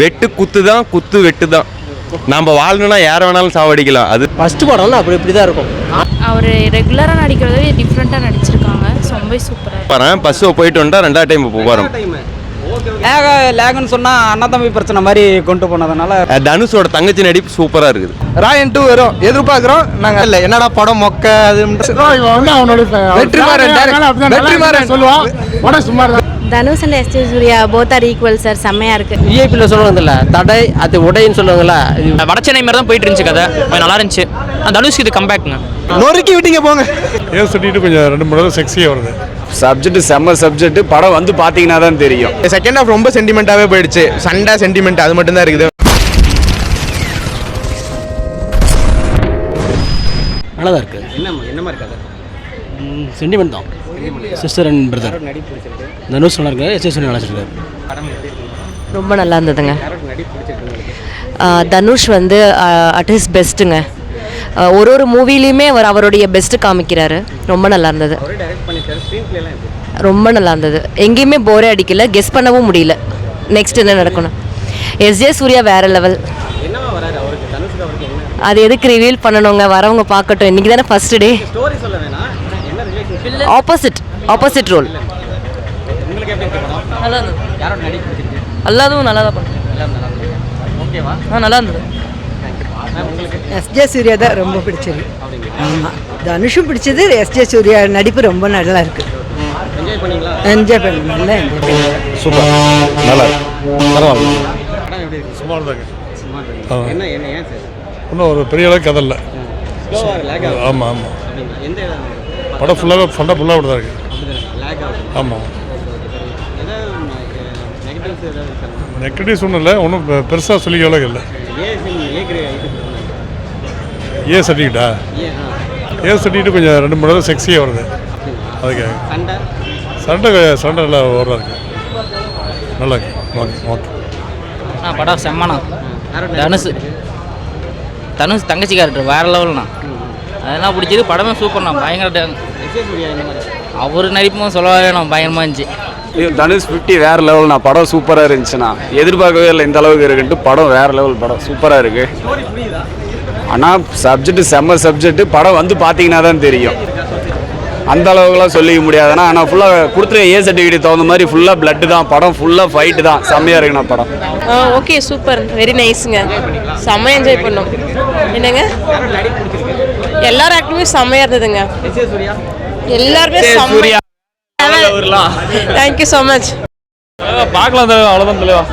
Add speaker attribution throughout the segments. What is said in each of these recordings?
Speaker 1: வெட்டு குத்து தான், குத்து வெட்டு தான். நம்ம வாழணும்னா யாரை வேணாலும் சாவடிக்கலாம். அது
Speaker 2: ஃபஸ்ட்டு படம்லாம் இப்படி தான் இருக்கும்.
Speaker 3: அவர் ரெகுலராக நடிக்கிறத டிஃப்ரெண்ட்டாக நடிச்சிருக்காங்க. ரொம்ப சூப்பராக
Speaker 1: போகிறேன் பஸ்ஸை போயிட்டு வந்துட்டா ரெண்டாவது டைம் போகிறோம்.
Speaker 2: லேகுன்னு சொன்னால் அண்ணா தம்பி பிரச்சனை மாதிரி கொண்டு போனதுனால
Speaker 1: தனுஷோட தங்கச்சி நடிப்பு சூப்பராக இருக்குது.
Speaker 4: ராயன் 2 வரும் எதிர்பார்க்குறோம் நாங்கள். இல்லை என்னடா படம் மொக்க அது வெற்றிமாறன் சொல்லுவான் படம் சுமார்.
Speaker 3: Dhanush and SJ Suryah both are equal sir. செம்மையாக இருக்குது.
Speaker 2: விஐபியில் சொல்லுவாங்கல்ல தடை அது உடைன்னு சொல்லுவாங்கல்ல.
Speaker 5: வடச்சென்னை மாதிரி தான் போயிட்டு இருந்துச்சு கதை. நல்லா இருந்துச்சு. தனுஷ்க்கு இது கம்பேக்குங்க.
Speaker 4: நொறுக்கி விட்டீங்க போங்க.
Speaker 6: ஏன் சொல்லிட்டு கொஞ்சம் 2-3 தடவை செக்ஸியாக வருது.
Speaker 7: சப்ஜெக்ட் செம்ம சப்ஜெக்ட். படம் வந்து பார்த்தீங்கன்னா தான் தெரியும்.
Speaker 4: செகண்ட் ஹாஃப் ரொம்ப சென்டிமெண்ட்டாகவே போயிடுச்சு. சண்டை சென்டிமெண்ட் அது மட்டும் தான் இருக்குது.
Speaker 2: நல்லா தான் இருக்குது.
Speaker 8: என்ன மாதிரி கதை?
Speaker 2: சென்டிமெண்ட் தான். Sister and brother. தனுஷ் நல்லா இருக்கு. எஸ்ஜே சூர்யா நல்லா இருக்காரு.
Speaker 9: ரொம்ப நல்லா இருந்ததுங்க. தனுஷ் வந்து அட் ஹிஸ் பெஸ்ட்டுங்க. ஒரு மூவிலையுமே அவருடைய பெஸ்ட்டு காமிக்கிறாரு. ரொம்ப நல்லா இருந்தது. ரொம்ப நல்லா இருந்தது. எங்கேயுமே போரே அடிக்கல. கெஸ் பண்ணவும் முடியல நெக்ஸ்ட் என்ன நடக்கணும். எஸ்ஜே சூர்யா வேற லெவல். அது எதுக்கு ரிவீல் பண்ணணுங்க? வரவங்க பார்க்கட்டும். இன்றைக்கி தானே ஃபர்ஸ்ட் டே. Opposite role. எல்லாரும் நல்லா தான் பண்ணுறேன். நல்லா இருந்தது.
Speaker 10: எஸ்ஜே சூர்யா தான் ரொம்ப பிடிச்சது. ஆமாம், தனுஷும் பிடிச்சது. எஸ்ஜே சூர்யா நடிப்பு ரொம்ப நல்லா இருக்குது. என்ஜாய் பண்ணி நல்லா என்ஜாய் பண்ணி.
Speaker 6: சூப்பர், நல்லா இருக்கு. பரவாயில்ல, சுமார் தாங்க. இன்னும் ஒரு பெரிய அளவுக்கு கதை இல்லை. ஆமாம். படம் ஃபுல்லாகவே ஃபுல்லாக தான் இருக்குது. ஆமாம், நெகட்டிவ்ஸ் ஒன்றும் இல்லை. ஒன்றும் பெருசாக சொல்லிக்க அளவுக்கு இல்லை. ஏ சர்டிஃபிகேட்டா? ஏ சர்டிஃபிகேட் கொஞ்சம் 2-3 தடவை செக்ஸியாக வருது. அதுக்காக சண்டை நல்லா ஓடுறா இருக்கு. நல்லா இருக்கு. ஓகே.
Speaker 5: படம் செம்மண்ணா. தனுஷ் தங்கச்சி கேரக்டர் வேறு லெவல்ண்ணா. அதெல்லாம் பிடிச்சது. படமே சூப்பர்ண்ணா. பயங்கர அவர் நடிப்பும் சொல்ல வேணும். பயங்கரமாக இருந்துச்சு.
Speaker 7: தனுஷ் 50 வேறு லெவல்ண்ணா. படம் சூப்பராக இருந்துச்சுண்ணா. எதிர்பார்க்கவே இல்லை இந்த அளவுக்கு இருக்குன்ட்டு. படம் வேறு லெவல். படம் சூப்பராக இருக்குது. ஆனால் சப்ஜெக்ட் செம்ம சப்ஜெக்ட். படம் வந்து பார்த்தீங்கன்னா தான் தெரியும். அந்த அளவுக்குலாம் சொல்லிக்க முடியாதுண்ணா. ஆனால் ஃபுல்லாக கொடுத்துருக்க ஏ சர்டிஃபிகேட் தகுந்த மாதிரி ஃபுல்லாக பிளட்டு தான். படம் ஃபுல்லாக ஃபைட்டு தான். செம்மையாக இருக்குண்ணா படம்.
Speaker 9: ஓகே, சூப்பர், வெரி நைஸுங்க. செம்ம என்ஜாய் பண்ணோம். என்னங்க எல்லாரும் ஆக்டிவே செம்மையாக இருந்ததுங்க. எல்லாருமே செம்மையா. Thank you so much.
Speaker 6: பார்க்கலாம் தலைவா. அவ்வளோதான் தலைவா.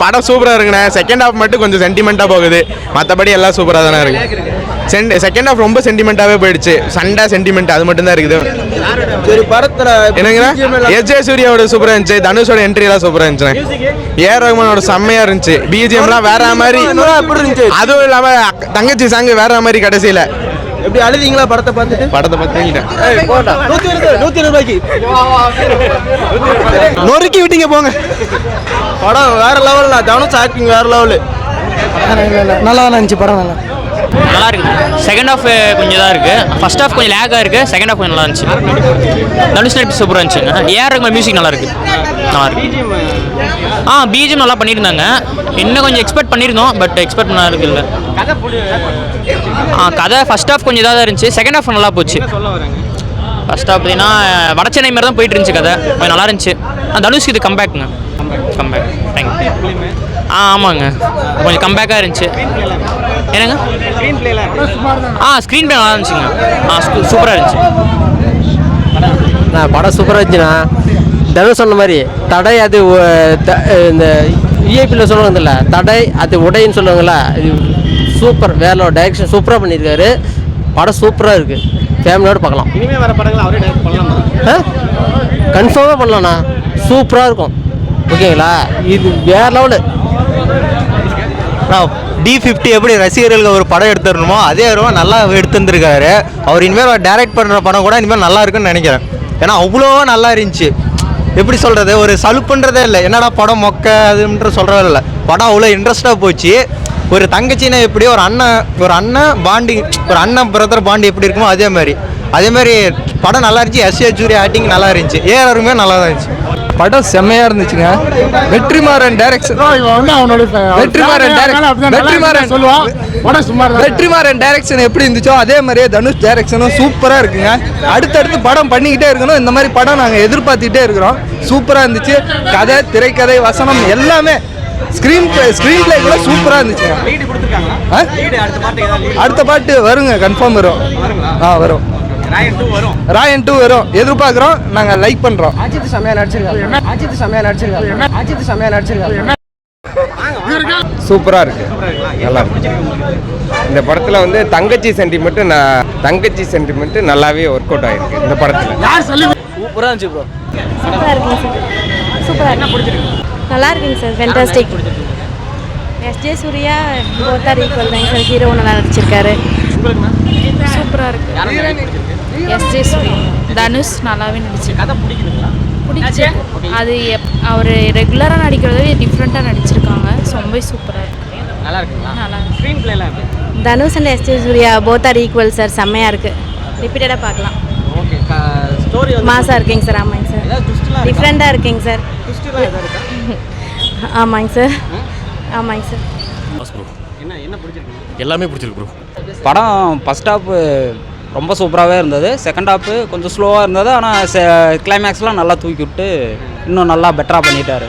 Speaker 4: படம் சூப்பராக இருக்குண்ணே. செகண்ட் ஹாஃப் மட்டும் கொஞ்சம் சென்டிமெண்ட்டாக போகுது. மற்றபடி எல்லாம் சூப்பராக தானே இருக்குது. செகண்ட் ஹாஃப் ரொம்ப சென்டிமெண்ட்டாகவே போயிடுச்சு. சண்டை சென்டிமெண்ட் அது மட்டும் தான் இருக்குது.
Speaker 8: சரி, படத்தில்
Speaker 4: என்னங்கண்ணா எஸ்ஜே சூர்யாவோட சூப்பராக இருந்துச்சு. தனுஷோட என்ட்ரி எல்லாம் சூப்பராக இருந்துச்சுண்ணே. ஏஆர் ரஹ்மானோட செம்மையாக இருந்துச்சு. பிஜிஎம்லாம் வேற மாதிரி. அதுவும் இல்லாமல் தங்கச்சி சாங் வேற மாதிரி. கடைசியில்
Speaker 8: எப்படி அழுதிங்களா படத்தை பார்த்துட்டு?
Speaker 4: படத்தை பார்த்துக்கிட்டேன்.
Speaker 8: 120 ரூபாய்க்கு
Speaker 4: நொறுக்கி விட்டீங்க போங்க.
Speaker 8: படம் வேற லெவல்ண்ணா. தனுஷ் ஆக்டிங் வேற லெவலு.
Speaker 2: நல்லா தான் இருந்துச்சு. படம்
Speaker 5: நல்லா இருக்குது. செகண்ட் ஹாஃப் கொஞ்சம் இதாக இருக்குது. ஃபர்ஸ்ட் ஹாஃப் கொஞ்சம் லேக்காக இருக்குது. செகண்ட் ஹாஃப் கொஞ்சம் நல்லா இருந்துச்சு. தனுஷ் நடிப்பு சூப்பராக இருந்துச்சு. ஏஆர் ரஹ்மான் மியூசிக் நல்லா இருக்குது. நல்லா இருக்கு. பிஜிஎம் நல்லா பண்ணியிருந்தாங்க. இன்னும் கொஞ்சம் எக்ஸ்பெக்ட் பண்ணியிருந்தோம். பட் எக்ஸ்பெக்ட் பண்ண இருக்கு இல்லை. கதை ஃபர்ஸ்ட் ஹாஃப் கொஞ்சம் இதாக தான் இருந்துச்சு. செகண்ட் ஹாஃப் நல்லா போச்சு. ஃபர்ஸ்ட் ஹாஃப் பார்த்தீங்கன்னா வடச்சென்னை மாதிரி தான் போயிட்டு இருந்துச்சு கதை. கொஞ்சம் நல்லா இருந்துச்சு. தனுஷ்க்கு இது கம்பேக்குங்க. கம்பேக். தேங்க்யூ. ஆமாங்க, கொஞ்சம் கம்பேக்காக இருந்துச்சு. என்னங்க ஸ்க்ரீன் ப்ளே நல்லா இருந்துச்சுங்க. சூப்பராக இருந்துச்சு.
Speaker 2: படம் சூப்பராக இருந்துச்சுண்ணா. தனுஷ் சொன்ன மாதிரி தடை அது இந்த விஐபியில் சொல்லுவாங்கல்ல தடை அது உடைன்னு சொல்லுவாங்கள்ல. இது சூப்பர். வேற டைரக்ஷன் சூப்பராக பண்ணியிருக்காரு. படம் சூப்பராக இருக்குது. ஃபேமிலியோடு பார்க்கலாம்.
Speaker 8: இனிமேல் வர படங்கள் அவரே டைரக்ட் பண்ணலாமா?
Speaker 2: கன்ஃபார்மாக பண்ணலாண்ணா. சூப்பராக இருக்கும். ஓகேங்களா? இது வேற லெவலு.
Speaker 8: D50 எப்படி ரசிகர்களுக்கு ஒரு படம் எடுத்துடணுமோ அதே நல்லா எடுத்துருந்துருக்காரு. அவர் இனிமேல் டைரக்ட் பண்ணுற படம் கூட இனிமேல் நல்லா இருக்குன்னு நினைக்கிறேன். ஏன்னா அவ்வளோ நல்லா இருந்துச்சு. எப்படி சொல்கிறது, ஒரு சலுப்புன்றதே இல்லை. என்னடா படம் மொக்க அதுன்ற சொல்கிறதே இல்லை. படம் அவ்வளோ இன்ட்ரெஸ்ட்டாக போச்சு. ஒரு தங்கச்சின்னா எப்படி ஒரு அண்ணன் பாண்டிங், ஒரு அண்ணன் பிரதர் பாண்டு எப்படி இருக்குமோ அதே மாதிரி அதே மாதிரி படம் நல்லா இருந்துச்சு. எஸ் ஏ சூர்யா ஆக்டிங் நல்லா இருந்துச்சு. ஏஆருமே நல்லா தான் இருந்துச்சு.
Speaker 4: படம் செம்மையா இருந்துச்சுங்க. வெற்றிமாறன் டைரக்ஷன் வெற்றிமாறன் டைரக்ஷன் எப்படி இருந்துச்சோ அதே மாதிரியே தனுஷ் டைரக்ஷனும் சூப்பரா இருக்குங்க. அடுத்தடுத்து படம் பண்ணிக்கிட்டே இருக்கணும். இந்த மாதிரி படம் நாங்கள் எதிர்பார்த்துக்கிட்டே இருக்கிறோம். சூப்பரா இருந்துச்சு. கதை, திரைக்கதை, வசனம் எல்லாமே ஸ்க்ரீன் பிளே கூட சூப்பராக இருந்துச்சுங்க. அடுத்த பாட்டு வருங்க, கன்ஃபார்ம் வரும். வரும். ராயன் 2 வரும், எதிர்பார்க்குறோம். நாங்கள் லைக் பண்ணுறோம். அஜித் செம்மையாக நடிச்சிருக்காங்க.
Speaker 1: சூப்பராக இருக்கு, நல்லா இருக்கு. இந்த படத்தில் வந்து தங்கச்சி சென்டிமெண்ட்டு நல்லாவே ஒர்க் அவுட் ஆகிருக்கு இந்த படத்தில்.
Speaker 8: சூப்பராக இருந்துச்சு ப்ரோ.
Speaker 3: சூப்பராக இருக்குங்க சார். சூப்பராக என்ன பிடிச்சிருக்கு? நல்லா இருக்குங்க sir. Fantastic. SJ Suryah both are equal தாங்க சார். ஹீரோ நல்லா நடிச்சிருக்காரு. சூப்பராக இருக்கு. எஸ்ஜே சூர்யா தனுஷ் நல்லாவே நடிச்சிருக்காங்க. பிடிச்சி அது அவர் ரெகுலராக நடிக்கிறதே டிஃப்ரெண்ட்டாக நடிச்சிருக்காங்க. ரொம்ப சூப்பராக இருக்கு.
Speaker 5: நல்லா இருக்குங்களா?
Speaker 3: நல்லா இருக்கு.
Speaker 5: ஸ்க்ரீன் பிளேலாம்
Speaker 3: Dhanush and SJ Suryah both are equal sir. செம்மையாக இருக்குது. ரிப்பீட்டடாக பார்க்கலாம்.
Speaker 5: ஓகே. ஸ்டோரி
Speaker 3: மாசாக இருக்குங்க சார். ஆமாங்க சார். டிஃப்ரெண்ட்டாக இருக்குங்க சார். ஆமாங்க சார். ஆமாங்க சார்.
Speaker 5: என்ன பிடிச்சிருக்கு?
Speaker 11: எல்லாமே பிடிச்சிருக்கு ப்ரோ.
Speaker 7: படம் ஃபஸ்ட் ஹாஃப் ரொம்ப சூப்பராகவே இருந்தது. செகண்ட் ஹாஃப் கொஞ்சம் ஸ்லோவாக இருந்தது. ஆனால் கிளைமேக்ஸ்லாம் நல்லா தூக்கி விட்டு இன்னும் நல்லா பெட்டராக பண்ணிட்டாரு.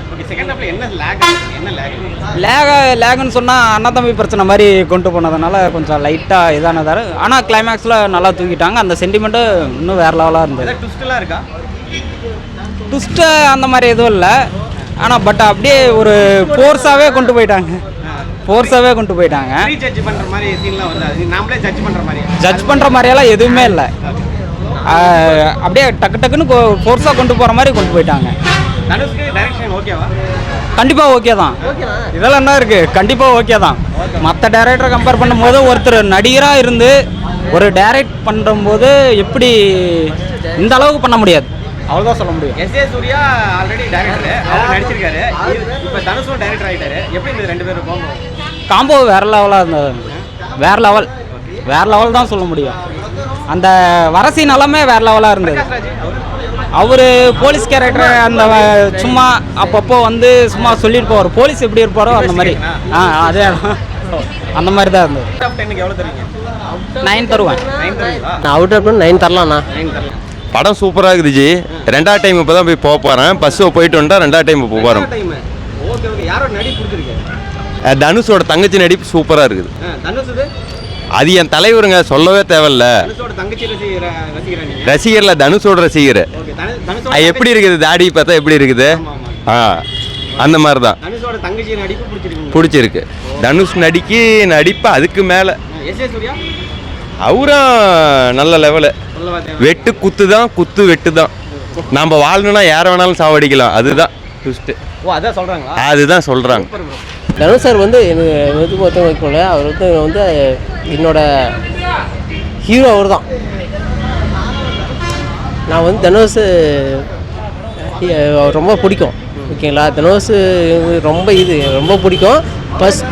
Speaker 7: லேகுன்னு சொன்னால் அண்ணன் தம்பி பிரச்சனை மாதிரி கொண்டு போனதுனால கொஞ்சம் லைட்டாக இதானதாரு. ஆனால் கிளைமேக்ஸில் நல்லா தூக்கிட்டாங்க. அந்த சென்டிமெண்ட்டு இன்னும் வேறு லெவலாக இருந்தது.
Speaker 5: ட்விஸ்ட்லாம் இருக்கா?
Speaker 7: ட்விஸ்ட்டு அந்த மாதிரி எதுவும் இல்லை. ஆனால் பட் அப்படியே ஒரு ஃபோர்ஸாகவே கொண்டு போயிட்டாங்க. ஜட்ஜ் பண்ணுற மாதிரியெல்லாம் எதுவுமே இல்லை. அப்படியே டக்குன்னு ஃபோர்ஸாக கொண்டு போகிற மாதிரி கொண்டு போயிட்டாங்க. கண்டிப்பாக ஓகே தான். இதெல்லாம் என்ன இருக்குது, கண்டிப்பாக ஓகே தான். மற்ற டைரக்டரை கம்பேர் பண்ணும்போது ஒருத்தர் நடிகராக இருந்து ஒரு டைரக்ட் பண்ணும்போது எப்படி இந்த அளவுக்கு பண்ண முடியாது, அவ்வளோதான் சொல்ல முடியும்.
Speaker 5: எஸ்ஏ சூர்யா ஆல்ரெடி டைரக்டர், அவர் நடிச்சிருக்காரு. இப்போ தனுஷும் டைரக்டர் ஆகிட்டாரு. எப்படி இந்த 2 பேரும்
Speaker 7: காம்போ வேறு லெவலாக இருந்தது. வேறு லெவல் தான் சொல்ல முடியும். அந்த வரசி நலமே வேறு லெவலாக இருந்தது. அவர் போலீஸ் கேரக்டர் அந்த சும்மா அப்பப்போ வந்து சும்மா சொல்லிட்டு போவார். போலீஸ் எப்படி இருப்பாரோ அந்த மாதிரி. அதே அந்த மாதிரி தான் இருந்தது. 9 தருவேன்.
Speaker 2: நான் அவுட் ஆஃப் 9 தரலாம்ண்ணா.
Speaker 1: படம் சூப்பராக இருந்துச்சு. 2வது டைம் இப்போ தான் போய் போக போகிறேன். பஸ்ஸை போயிட்டு வந்துட்டா 2வது டைம் போக போகிறோம். தனுஷோட தங்கச்சி நடிப்பு சூப்பராக இருக்குது. அது என் தலைவருங்க, சொல்லவே தேவையில்ல. ரசிகர்ல தனுஷோட ரசிகர். எப்படி இருக்குது தாடி பார்த்தா எப்படி இருக்குது? அந்த மாதிரி தான் பிடிச்சிருக்கு. தனுஷ் நடிப்பு அதுக்கு மேலே. அவரும் நல்ல லெவலு. வெட்டு குத்து தான், வெட்டு தான். நம்ம வாழணும்னா யாரை வேணாலும் சாவடிக்கலாம். அதுதான் ட்விஸ்ட்டு. அதுதான் சொல்கிறாங்க.
Speaker 2: தனுஷ் சார் வந்து எனக்கு ஒருத்தவங்க வைக்கல. அவர் வந்து என்னோட ஹீரோ அவர் தான். நான் வந்து தனுஷ் ரொம்ப பிடிக்கும். ஓகேங்களா? தனுஷ் ரொம்ப பிடிக்கும். ஃபஸ்ட்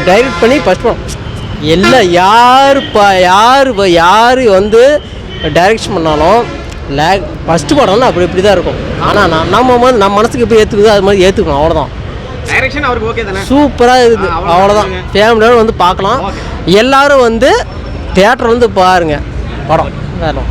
Speaker 2: டைரக்ட் பண்ணி ஃபஸ்ட் படம் எல்லாம் யார் வந்து டைரக்ஷன் பண்ணாலும் ஃபஸ்ட்டு படம்னா இப்படி தான் இருக்கும். ஆனால் நம்ம மனசுக்கு எப்படி ஏற்றுக்குதோ அது மாதிரி ஏற்றுக்கணும். அவ்வளோதான். சூப்பராக இருக்குது. அவ்வளோதான். ஃபேமிலியோடு வந்து பார்க்கலாம். எல்லோரும் வந்து தியேட்டர் வந்து பாருங்கள் படம். வேணும்.